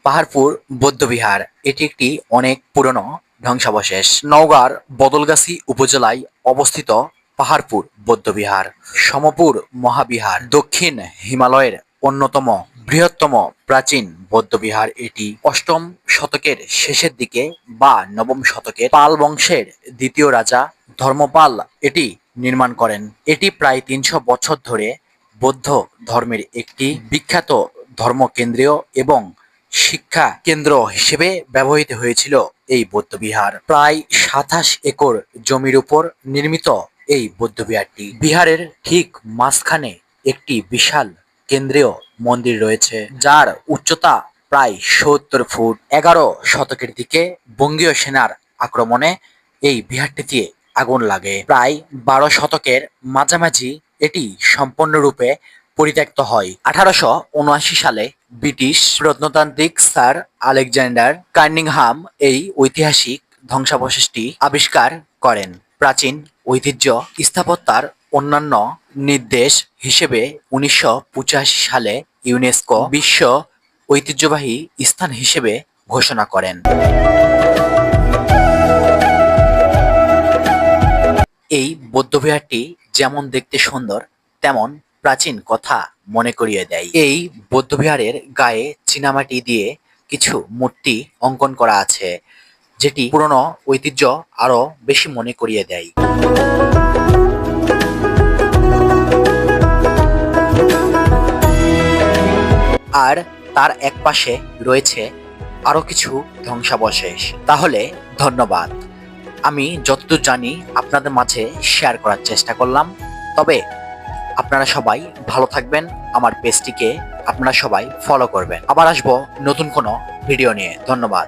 পাহাড়পুর বৌদ্ধবিহার এটি একটি অনেক পুরনো ধ্বংসাবশেষ। নওগাঁর বদলগাছী উপজেলায় অবস্থিত পাহাড়পুর বৌদ্ধবিহার সমপুর মহাবিহার দক্ষিণ হিমালয়ের অন্যতম বৃহত্তম প্রাচীন বৌদ্ধবিহার। এটি অষ্টম শতকের শেষের দিকে বা নবম শতকের পাল বংশের দ্বিতীয় রাজা ধর্মপাল এটি নির্মাণ করেন। এটি প্রায় ৩০০ বছর ধরে বৌদ্ধ ধর্মের একটি বিখ্যাত ধর্মকেন্দ্রীয় এবং শিক্ষা কেন্দ্র হিসেবে ব্যবহৃত হয়েছিল। এই বৌদ্ধবিহার প্রায় ২৭ একর জমির উপর নির্মিত। এই বৌদ্ধবিহারটি বিহারের ঠিক মাঝখানে একটি বিশাল কেন্দ্রীয় মন্দির রয়েছে, যার উচ্চতা প্রায় ৭০ ফুট। ১১ শতকের দিকে বঙ্গীয় সেনার আক্রমণে এই বিহারটিতে আগুন লাগে। প্রায় ১২ শতকের মাঝামাঝি এটি সম্পূর্ণরূপে পরিত্যক্ত হয়। ১৮৭৯ সালে ব্রিটিশ প্রত্নতাত্ত্বিক স্যার আলেকজান্ডার কানিংহাম এই ঐতিহাসিক ধ্বংসাবশেষটি আবিষ্কার করেন। প্রাচীন ঐতিহ্য স্থাপত্যার অন্যান্য নির্দেশ হিসেবে ১৯৮৫ সালে ইউনেস্কো বিশ্ব ঐতিহ্যবাহী স্থান হিসেবে ঘোষণা করেন। এই বৌদ্ধবিহারটি যেমন দেখতে সুন্দর, তেমন প্রাচীন কথা মনে করিয়ে দেয়। এই বৌদ্ধবিহারের গায়ে চীনামাটি দিয়ে কিছু মূর্তি অঙ্কন করা আছে, যেটি পুরনো ঐতিহ্য আরো বেশি মনে করিয়ে দেয়। আর তার একপাশে রয়েছে আরো কিছু ধ্বংসাবশেষ। তাহলে ধন্যবাদ। আমি যতদূর জানি আপনাদের মাঝে শেয়ার করার চেষ্টা করলাম। তবে আপনারা সবাই ভালো থাকবেন, আমার পেজটিকে আপনারা সবাই ফলো করবেন। আবার আসবো নতুন কোনো ভিডিও নিয়ে। ধন্যবাদ।